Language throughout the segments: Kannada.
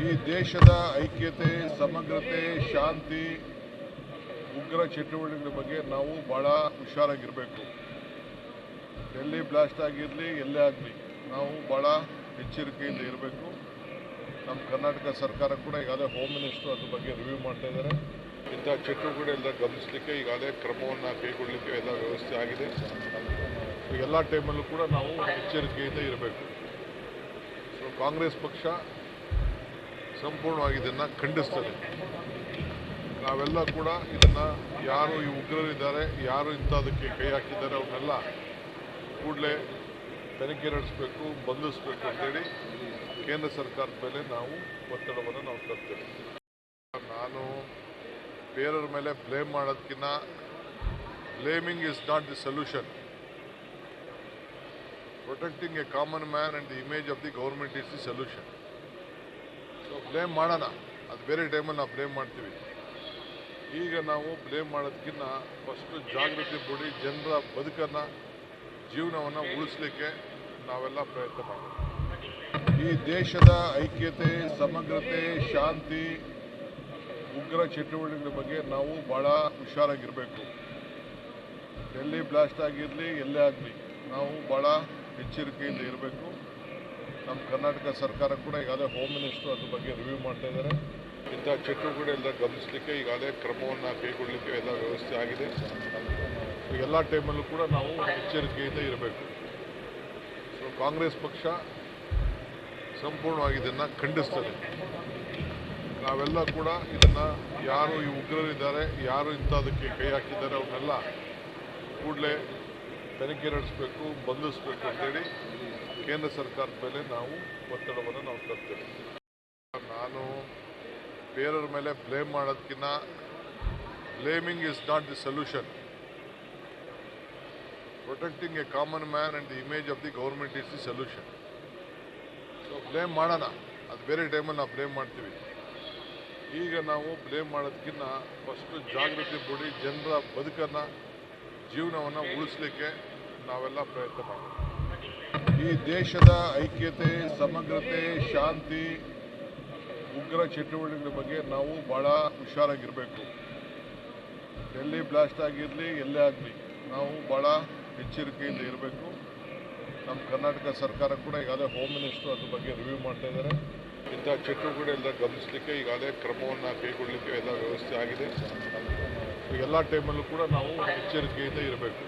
ಈ ದೇಶದ ಐಕ್ಯತೆ, ಸಮಗ್ರತೆ, ಶಾಂತಿ, ಉಗ್ರ ಚಟುವಟಿಕೆಗಳ ಬಗ್ಗೆ ನಾವು ಬಹಳ ಹುಷಾರಾಗಿರಬೇಕು. ಎಲ್ಲಿ ಬ್ಲಾಸ್ಟ್ ಆಗಿರಲಿ, ಎಲ್ಲೇ ಆಗಲಿ ನಾವು ಬಹಳ ಎಚ್ಚರಿಕೆಯಿಂದ ಇರಬೇಕು. ನಮ್ಮ ಕರ್ನಾಟಕ ಸರ್ಕಾರ ಕೂಡ ಈಗಾಗಲೇ ಹೋಮ್ ಮಿನಿಸ್ಟರ್ ಅದ್ರ ಬಗ್ಗೆ ರಿವ್ಯೂ ಮಾಡ್ತಾ ಇದ್ದಾರೆ. ಇಂಥ ಚಟುವಟಿಕೆಗಳೆಲ್ಲ ಗಮನಿಸಲಿಕ್ಕೆ ಈಗಾಗಲೇ ಕ್ರಮವನ್ನು ಕೈಗೊಳ್ಳಲಿಕ್ಕೆ ಎಲ್ಲ ವ್ಯವಸ್ಥೆ ಆಗಿದೆ. ಎಲ್ಲ ಟೈಮಲ್ಲೂ ಕೂಡ ನಾವು ಎಚ್ಚರಿಕೆಯಿಂದ ಇರಬೇಕು. ಸೊ ಕಾಂಗ್ರೆಸ್ ಪಕ್ಷ ಸಂಪೂರ್ಣವಾಗಿ ಇದನ್ನು ಖಂಡಿಸ್ತದೆ. ನಾವೆಲ್ಲ ಕೂಡ ಇದನ್ನು ಯಾರು ಈ ಉಗ್ರರಿದ್ದಾರೆ, ಯಾರು ಇಂಥದಕ್ಕೆ ಕೈ ಹಾಕಿದ್ದಾರೆ ಅವನ್ನೆಲ್ಲ ಕೂಡಲೇ ತನಿಖೆ ನಡೆಸಬೇಕು, ಬಂಧಿಸಬೇಕು ಅಂತೇಳಿ ಕೇಂದ್ರ ಸರ್ಕಾರದ ಮೇಲೆ ನಾವು ಒತ್ತಡವನ್ನು ತರ್ತೇವೆ. ನಾನು ಬೇರೆಯವ್ರ ಮೇಲೆ ಬ್ಲೇಮ್ ಮಾಡೋದಕ್ಕಿಂತ blaming is not the solution. Protecting A common man and the image of the government is the solution. So blame ಮಾಡೋಣ, ಅದು ಬೇರೆ ಟೈಮಲ್ಲಿ ನಾವು ಬ್ಲೇಮ್ ಮಾಡ್ತೀವಿ. ಈಗ ನಾವು ಬ್ಲೇಮ್ ಮಾಡೋದಕ್ಕಿಂತ ಫಸ್ಟು ಜಾಗೃತಿ ಮೂಡಿ ಜನರ ಬದುಕನ್ನು, ಜೀವನವನ್ನು ಉಳಿಸ್ಲಿಕ್ಕೆ ನಾವೆಲ್ಲ ಪ್ರಯತ್ನ ಮಾಡೋಣ. ಈ ದೇಶದ ಐಕ್ಯತೆ, ಸಮಗ್ರತೆ, ಶಾಂತಿ, ಉಗ್ರ ಚಟುವಟಿಕೆಗಳ ಬಗ್ಗೆ ನಾವು ಬಹಳ ಹುಷಾರಾಗಿರಬೇಕು. ಎಲ್ಲಿ ಬ್ಲಾಸ್ಟ್ ಆಗಿರಲಿ, ಎಲ್ಲೇ ಆಗಲಿ ನಾವು ಬಹಳ ಎಚ್ಚರಿಕೆಯಿಂದ ಇರಬೇಕು. ನಮ್ಮ ಕರ್ನಾಟಕ ಸರ್ಕಾರ ಕೂಡ ಈಗಾಗಲೇ ಹೋಮ್ ಮಿನಿಸ್ಟರ್ ಅದ್ರ ಬಗ್ಗೆ ರಿವ್ಯೂ ಮಾಡ್ತಾ ಇದ್ದಾರೆ. ಇಂಥ ಚಟುವಟಿಕೆಗಳೆಲ್ಲ ಗಮನಿಸಲಿಕ್ಕೆ ಈಗಾಗಲೇ ಕ್ರಮವನ್ನು ಕೈಗೊಳ್ಳಲಿಕ್ಕೆ ಎಲ್ಲ ವ್ಯವಸ್ಥೆ ಆಗಿದೆ. ಎಲ್ಲ ಟೈಮಲ್ಲೂ ಕೂಡ ನಾವು ಎಚ್ಚರಿಕೆಯಿಂದ ಇರಬೇಕು. ಸೊ ಕಾಂಗ್ರೆಸ್ ಪಕ್ಷ ಸಂಪೂರ್ಣವಾಗಿ ಇದನ್ನು ಖಂಡಿಸ್ತದೆ. ನಾವೆಲ್ಲ ಕೂಡ ಇದನ್ನು ಯಾರು ಈ ಉಗ್ರರಿದ್ದಾರೆ, ಯಾರು ಇಂಥದಕ್ಕೆ ಕೈ ಹಾಕಿದ್ದಾರೆ ಅವನ್ನೆಲ್ಲ ಕೂಡಲೇ ತನಿಖೆ ನಡೆಸಬೇಕು, ಬಂಧಿಸಬೇಕು ಅಂತೇಳಿ ಕೇಂದ್ರ ಸರ್ಕಾರದ ಮೇಲೆ ನಾವು ಒತ್ತಡವನ್ನು ತರ್ತೇವೆ. ನಾನು ಬೇರೆಯವ್ರ ಮೇಲೆ ಬ್ಲೇಮ್ ಮಾಡೋದಕ್ಕಿಂತ blaming is not the solution. Protecting A common man and the image of the government is the solution. So blame ಮಾಡೋಣ, ಅದು ಬೇರೆ ಟೈಮಲ್ಲಿ ನಾವು ಬ್ಲೇಮ್ ಮಾಡ್ತೀವಿ. ಈಗ ನಾವು ಬ್ಲೇಮ್ ಮಾಡೋದಕ್ಕಿಂತ ಫಸ್ಟು ಜಾಗೃತಿ ಮೂಡಿ ಜನರ ಬದುಕನ್ನು, ಜೀವನವನ್ನು ಉಳಿಸ್ಲಿಕ್ಕೆ ನಾವೆಲ್ಲ ಪ್ರಯತ್ನ ಮಾಡೋಣ. ಈ ದೇಶದ ಐಕ್ಯತೆ, ಸಮಗ್ರತೆ, ಶಾಂತಿ, ಉಗ್ರ ಚಟುವಟಿಕೆಗಳ ಬಗ್ಗೆ ನಾವು ಬಹಳ ಹುಷಾರಾಗಿರಬೇಕು. ಎಲ್ಲಿ ಬ್ಲಾಸ್ಟ್ ಆಗಿರಲಿ, ಎಲ್ಲೇ ಆಗಲಿ ನಾವು ಬಹಳ ಎಚ್ಚರಿಕೆಯಿಂದ ಇರಬೇಕು. ನಮ್ಮ ಕರ್ನಾಟಕ ಸರ್ಕಾರ ಕೂಡ ಈಗಾಗಲೇ ಹೋಮ್ ಮಿನಿಸ್ಟರ್ ಅದ್ರ ಬಗ್ಗೆ ರಿವ್ಯೂ ಮಾಡ್ತಾ ಇದ್ದಾರೆ. ಇಂಥ ಚಟುವಟಿಕೆಗಳೆಲ್ಲ ಗಮನಿಸಲಿಕ್ಕೆ ಈಗಾಗಲೇ ಕ್ರಮವನ್ನು ಕೈಗೊಳ್ಳಲಿಕ್ಕೆ ಎಲ್ಲ ವ್ಯವಸ್ಥೆ ಆಗಿದೆ. ಎಲ್ಲ ಟೈಮಲ್ಲೂ ಕೂಡ ನಾವು ಎಚ್ಚರಿಕೆಯಿಂದ ಇರಬೇಕು.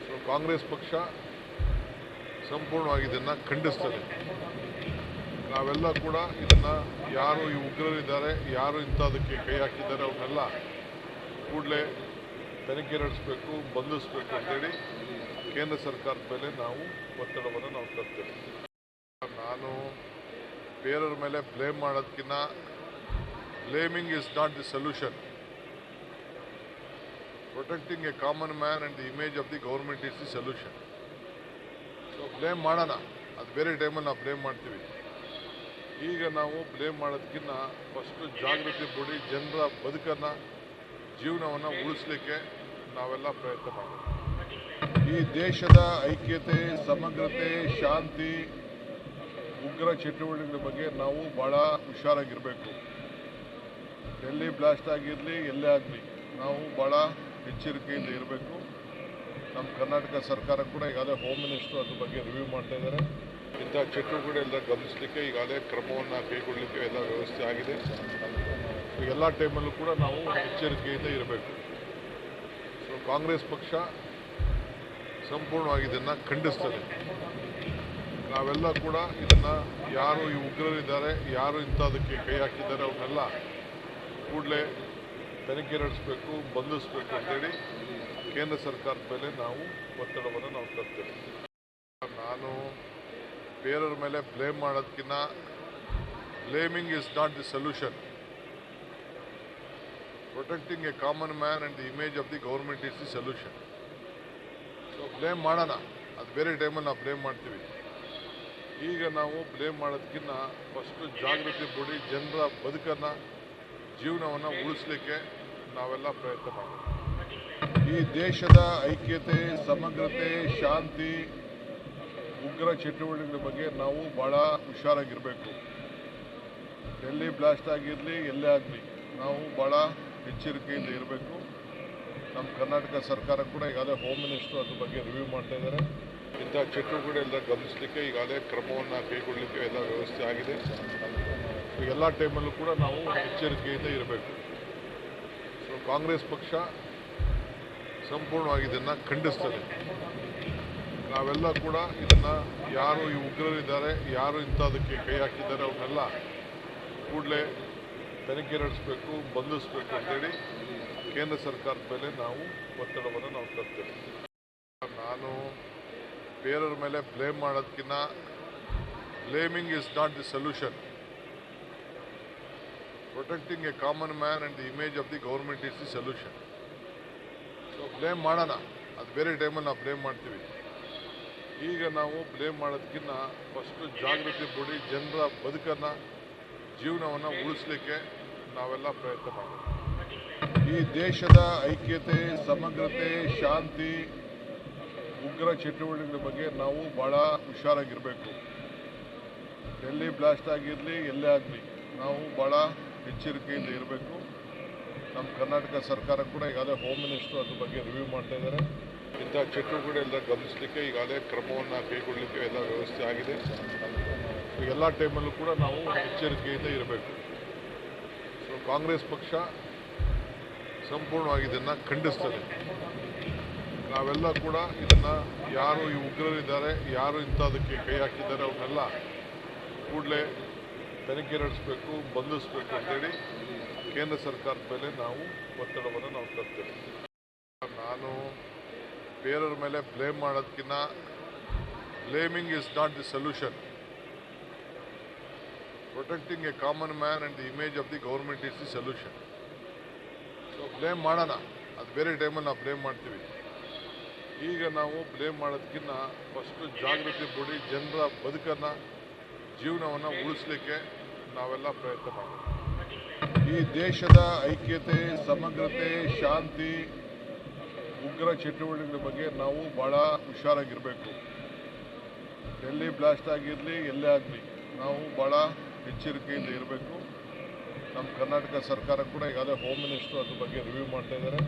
ಸೊ ಕಾಂಗ್ರೆಸ್ ಪಕ್ಷ ಸಂಪೂರ್ಣವಾಗಿ ಇದನ್ನು ಖಂಡಿಸ್ತದೆ. ನಾವೆಲ್ಲ ಕೂಡ ಇದನ್ನು ಯಾರು ಈ ಉಗ್ರರಿದ್ದಾರೆ, ಯಾರು ಇಂಥದಕ್ಕೆ ಕೈ ಹಾಕಿದ್ದಾರೆ ಅವನ್ನೆಲ್ಲ ಕೂಡಲೇ ತನಿಖೆ ನಡೆಸಬೇಕು, ಬಂಧಿಸಬೇಕು ಅಂತೇಳಿ ಕೇಂದ್ರ ಸರ್ಕಾರದ ಮೇಲೆ ನಾವು ಒತ್ತಡವನ್ನು ತರ್ತೇವೆ. ನಾನು ಬೇರೆಯವ್ರ ಮೇಲೆ ಬ್ಲೇಮ್ ಮಾಡೋದಕ್ಕಿಂತ blaming is not the solution. Protecting A common man and the image of the government is the solution. So blame ಮಾಡೋಣ, ಅದು ಬೇರೆ ಟೈಮಲ್ಲಿ ನಾವು ಬ್ಲೇಮ್ ಮಾಡ್ತೀವಿ. ಈಗ ನಾವು ಬ್ಲೇಮ್ ಮಾಡೋದಕ್ಕಿಂತ ಫಸ್ಟು ಜಾಗೃತಿ ಮೂಡಿ ಜನರ ಬದುಕನ್ನು, ಜೀವನವನ್ನು ಉಳಿಸ್ಲಿಕ್ಕೆ ನಾವೆಲ್ಲ ಪ್ರಯತ್ನ ಮಾಡೋಣ. ಈ ದೇಶದ ಐಕ್ಯತೆ, ಸಮಗ್ರತೆ, ಶಾಂತಿ, ಉಗ್ರ ಚಟುವಟಿಕೆಗಳ ಬಗ್ಗೆ ನಾವು ಬಹಳ ಹುಷಾರಾಗಿರಬೇಕು. ಎಲ್ಲಿ ಬ್ಲಾಸ್ಟ್ ಆಗಿರಲಿ, ಎಲ್ಲೇ ಆಗಲಿ ನಾವು ಬಹಳ ಎಚ್ಚರಿಕೆಯಿಂದ ಇರಬೇಕು. ನಮ್ಮ ಕರ್ನಾಟಕ ಸರ್ಕಾರ ಕೂಡ ಈಗಾಗಲೇ ಹೋಮ್ ಮಿನಿಸ್ಟರ್ ಅದ್ರ ಬಗ್ಗೆ ರಿವ್ಯೂ ಮಾಡ್ತಾ ಇದ್ದಾರೆ. ಇಂಥ ಚಟುವಟಿಕೆಗಳೆಲ್ಲ ಗಮನಿಸಲಿಕ್ಕೆ ಈಗಾಗಲೇ ಕ್ರಮವನ್ನು ಕೈಗೊಳ್ಳಲಿಕ್ಕೆ ಎಲ್ಲ ವ್ಯವಸ್ಥೆ ಆಗಿದೆ. ಎಲ್ಲ ಟೈಮಲ್ಲೂ ಕೂಡ ನಾವು ಎಚ್ಚರಿಕೆಯಿಂದ ಇರಬೇಕು. ಸೊ ಕಾಂಗ್ರೆಸ್ ಪಕ್ಷ ಸಂಪೂರ್ಣವಾಗಿ ಇದನ್ನು ಖಂಡಿಸ್ತದೆ. ನಾವೆಲ್ಲ ಕೂಡ ಇದನ್ನು ಯಾರು ಈ ಉಗ್ರರಿದ್ದಾರೆ, ಯಾರು ಇಂಥದಕ್ಕೆ ಕೈ ಹಾಕಿದ್ದಾರೆ ಅವನ್ನೆಲ್ಲ ಕೂಡಲೇ ತನಿಖೆ ನಡೆಸಬೇಕು, ಬಂಧಿಸಬೇಕು ಅಂತೇಳಿ ಕೇಂದ್ರ ಸರ್ಕಾರದ ಮೇಲೆ ನಾವು ಒತ್ತಡವನ್ನು ತರ್ತೇವೆ. ನಾನು ಬೇರೆಯವ್ರ ಮೇಲೆ ಬ್ಲೇಮ್ ಮಾಡೋದಕ್ಕಿಂತ blaming is not the solution. Protecting A common man and the image of the government is the solution. So blame ಮಾಡೋಣ, ಅದು ಬೇರೆ ಟೈಮಲ್ಲಿ ನಾವು ಬ್ಲೇಮ್ ಮಾಡ್ತೀವಿ. ಈಗ ನಾವು ಬ್ಲೇಮ್ ಮಾಡೋದಕ್ಕಿಂತ ಫಸ್ಟು ಜಾಗೃತಿ ಮೂಡಿ ಜನರ ಬದುಕನ್ನು, ಜೀವನವನ್ನು ಉಳಿಸ್ಲಿಕ್ಕೆ ನಾವೆಲ್ಲ ಪ್ರಯತ್ನ ಮಾಡೋಣ. ಈ ದೇಶದ ಐಕ್ಯತೆ, ಸಮಗ್ರತೆ, ಶಾಂತಿ, ಉಗ್ರ ಚಟುವಟಿಕೆಗಳ ಬಗ್ಗೆ ನಾವು ಬಹಳ ಹುಷಾರಾಗಿರಬೇಕು. ಡೆಲ್ಲಿ ಬ್ಲಾಸ್ಟ್ ಆಗಿರಲಿ ಎಲ್ಲೇ ಆಗಲಿ ನಾವು ಭಾಳ ಎಚ್ಚರಿಕೆಯಿಂದ ಇರಬೇಕು. ನಮ್ಮ ಕರ್ನಾಟಕ ಸರ್ಕಾರ ಕೂಡ ಈಗಾಗಲೇ ಹೋಮ್ ಮಿನಿಸ್ಟರ್ ಅದ್ರ ಬಗ್ಗೆ ರಿವ್ಯೂ ಮಾಡ್ತಾ ಇದ್ದಾರೆ. ಇಂಥ ಚಟುವಟಿಕೆಗಳೆಲ್ಲ ಗಮನಿಸಲಿಕ್ಕೆ ಈಗಾಗಲೇ ಕ್ರಮವನ್ನು ಕೈಗೊಳ್ಳಲಿಕ್ಕೆ ಎಲ್ಲ ವ್ಯವಸ್ಥೆ ಆಗಿದೆ. ಎಲ್ಲ ಟೈಮಲ್ಲೂ ಕೂಡ ನಾವು ಎಚ್ಚರಿಕೆಯಿಂದ ಇರಬೇಕು. ಸೊ ಕಾಂಗ್ರೆಸ್ ಪಕ್ಷ ಸಂಪೂರ್ಣವಾಗಿ ಇದನ್ನು ಖಂಡಿಸ್ತದೆ. ನಾವೆಲ್ಲ ಕೂಡ ಇದನ್ನು ಯಾರು ಈ ಉಗ್ರರಿದ್ದಾರೆ, ಯಾರು ಇಂಥದಕ್ಕೆ ಕೈ ಹಾಕಿದ್ದಾರೆ ಅವ್ರನ್ನೆಲ್ಲ ಕೂಡಲೇ ತನಿಖೆ ನಡೆಸಬೇಕು, ಬಂಧಿಸಬೇಕು ಅಂತೇಳಿ ಕೇಂದ್ರ ಸರ್ಕಾರದ ಮೇಲೆ ನಾವು ಒತ್ತಡವನ್ನು ತರ್ತೇವೆ. ನಾನು ಬೇರೆಯವ್ರ ಮೇಲೆ ಬ್ಲೇಮ್ ಮಾಡೋದಕ್ಕಿಂತ blaming is not the solution. Protecting A common man and the image of the government is the solution. So blame ಮಾಡೋಣ, ಅದು ಬೇರೆ ಟೈಮಲ್ಲಿ ನಾವು ಬ್ಲೇಮ್ ಮಾಡ್ತೀವಿ. ಈಗ ನಾವು ಬ್ಲೇಮ್ ಮಾಡೋದಕ್ಕಿಂತ ಫಸ್ಟು ಜಾಗೃತಿ ಮೂಡಿ ಜನರ ಬದುಕನ್ನು, ಜೀವನವನ್ನು ಉಳಿಸ್ಲಿಕ್ಕೆ ನಾವೆಲ್ಲ ಪ್ರಯತ್ನ ಮಾಡಬೇಕು. ಈ ದೇಶದ ಐಕ್ಯತೆ, ಸಮಗ್ರತೆ, ಶಾಂತಿ, ಉಗ್ರ ಚಟುವಟಿಕೆಗಳ ಬಗ್ಗೆ ನಾವು ಭಾಳ ಹುಷಾರಾಗಿರಬೇಕು. ಡೆಲ್ಲಿ ಬ್ಲಾಸ್ಟ್ ಆಗಿರಲಿ ಎಲ್ಲೇ ಆಗಲಿ ನಾವು ಭಾಳ ಎಚ್ಚರಿಕೆಯಿಂದ ಇರಬೇಕು. ನಮ್ಮ ಕರ್ನಾಟಕ ಸರ್ಕಾರ ಕೂಡ ಈಗಾಗಲೇ ಹೋಮ್ ಮಿನಿಸ್ಟರ್ ಅದ್ರ ಬಗ್ಗೆ ರಿವ್ಯೂ ಮಾಡ್ತಾ ಇದ್ದಾರೆ. ಇಂಥ ಚಟುವಟಿಕೆಗಳೆಲ್ಲ ಗಮನಿಸಲಿಕ್ಕೆ ಈಗಾಗಲೇ ಕ್ರಮವನ್ನು ಕೈಗೊಳ್ಳಲಿಕ್ಕೆ ಎಲ್ಲ ವ್ಯವಸ್ಥೆ ಆಗಿದೆ. ಎಲ್ಲ ಟೈಮಲ್ಲೂ ಕೂಡ ನಾವು ಎಚ್ಚರಿಕೆಯಿಂದ ಇರಬೇಕು. ಸೊ ಕಾಂಗ್ರೆಸ್ ಪಕ್ಷ ಸಂಪೂರ್ಣವಾಗಿ ಇದನ್ನು ಖಂಡಿಸ್ತದೆ. ನಾವೆಲ್ಲ ಕೂಡ ಇದನ್ನು ಯಾರು ಈ ಉಗ್ರರಿದ್ದಾರೆ, ಯಾರು ಇಂಥದಕ್ಕೆ ಕೈ ಹಾಕಿದ್ದಾರೆ ಅವ್ರನ್ನೆಲ್ಲ ಕೂಡಲೇ ತನಿಖೆ ನಡೆಸಬೇಕು, ಬಂಧಿಸಬೇಕು ಅಂತೇಳಿ ಕೇಂದ್ರ ಸರ್ಕಾರದ ಮೇಲೆ ನಾವು ಒತ್ತಡವನ್ನು ತರ್ತೇವೆ. ನಾನು ಬೇರೆಯವ್ರ ಮೇಲೆ ಬ್ಲೇಮ್ ಮಾಡೋದಕ್ಕಿಂತ blaming is not the solution. Protecting A common man and the image of the government is the solution. So blame ಮಾಡೋಣ, ಅದು ಬೇರೆ ಟೈಮಲ್ಲಿ ನಾವು ಬ್ಲೇಮ್ ಮಾಡ್ತೀವಿ. ಈಗ ನಾವು ಬ್ಲೇಮ್ ಮಾಡೋದಕ್ಕಿಂತ ಫಸ್ಟು ಜಾಗೃತಿ ಮೂಡಿ ಜನರ ಬದುಕನ್ನು, ಜೀವನವನ್ನು ಉಳಿಸ್ಲಿಕ್ಕೆ ನಾವೆಲ್ಲ ಪ್ರಯತ್ನ ಮಾಡಬೇಕು. ಈ ದೇಶದ ಐಕ್ಯತೆ, ಸಮಗ್ರತೆ, ಶಾಂತಿ, ಉಗ್ರ ಚಟುವಟಿಕೆಗಳ ಬಗ್ಗೆ ನಾವು ಭಾಳ ಹುಷಾರಾಗಿರಬೇಕು. ಡೆಲ್ಲಿ ಬ್ಲಾಸ್ಟ್ ಆಗಿರಲಿ ಎಲ್ಲೇ ಆಗಲಿ ನಾವು ಭಾಳ ಎಚ್ಚರಿಕೆಯಿಂದ ಇರಬೇಕು. ನಮ್ಮ ಕರ್ನಾಟಕ ಸರ್ಕಾರ ಕೂಡ ಈಗಾಗಲೇ ಹೋಮ್ ಮಿನಿಸ್ಟರ್ ಅದ್ರ ಬಗ್ಗೆ ರಿವ್ಯೂ ಮಾಡ್ತಾ ಇದ್ದಾರೆ.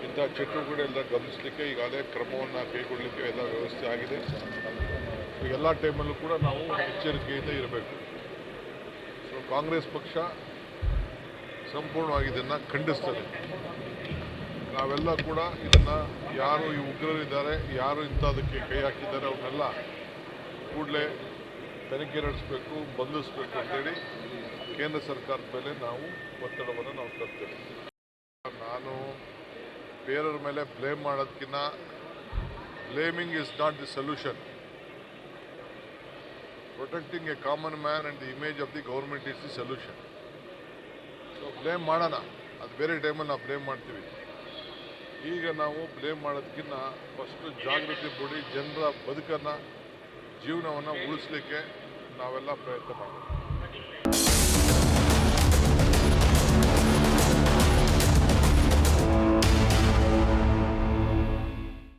ಇಂಥ ಚಟುವಟಿಕೆಗಳೆಲ್ಲ ಗಮನಿಸಲಿಕ್ಕೆ ಈಗಾಗಲೇ ಕ್ರಮವನ್ನು ಕೈಗೊಳ್ಳಲಿಕ್ಕೆ ಎಲ್ಲ ವ್ಯವಸ್ಥೆ ಆಗಿದೆ. ಎಲ್ಲ ಟೈಮಲ್ಲೂ ಕೂಡ ನಾವು ಎಚ್ಚರಿಕೆಯಿಂದ ಇರಬೇಕು. ಸೊ ಕಾಂಗ್ರೆಸ್ ಪಕ್ಷ ಸಂಪೂರ್ಣವಾಗಿ ಇದನ್ನು ಖಂಡಿಸ್ತದೆ. ನಾವೆಲ್ಲ ಕೂಡ ಇದನ್ನು ಯಾರು ಈ ಉಗ್ರರಿದ್ದಾರೆ, ಯಾರು ಇಂಥದಕ್ಕೆ ಕೈ ಹಾಕಿದ್ದಾರೆ ಅವ್ರನ್ನೆಲ್ಲ ಕೂಡಲೇ ತನಿಖೆ ನಡೆಸಬೇಕು, ಬಂಧಿಸಬೇಕು ಅಂತೇಳಿ ಕೇಂದ್ರ ಸರ್ಕಾರದ ಮೇಲೆ ನಾವು ಒತ್ತಡವನ್ನು ತರ್ತೇವೆ. ನಾನು ಬೇರೆಯವ್ರ ಮೇಲೆ ಬ್ಲೇಮ್ ಮಾಡೋದಕ್ಕಿಂತ blaming is not the solution. Protecting A common man and the image of the government is the solution. So blame ಮಾಡೋಣ, ಅದು ಬೇರೆ ಟೈಮಲ್ಲಿ ನಾವು ಬ್ಲೇಮ್ ಮಾಡ್ತೀವಿ. ಈಗ ನಾವು ಬ್ಲೇಮ್ ಮಾಡೋದಕ್ಕಿಂತ ಫಸ್ಟು ಜಾಗೃತಿ ಮೂಡಿ ಜನರ ಬದುಕನ್ನು, ಜೀವನವನ್ನು ಉಳಿಸ್ಲಿಕ್ಕೆ ನಾವೆಲ್ಲ ಪ್ರಯತ್ನ ಮಾಡಬೇಕು.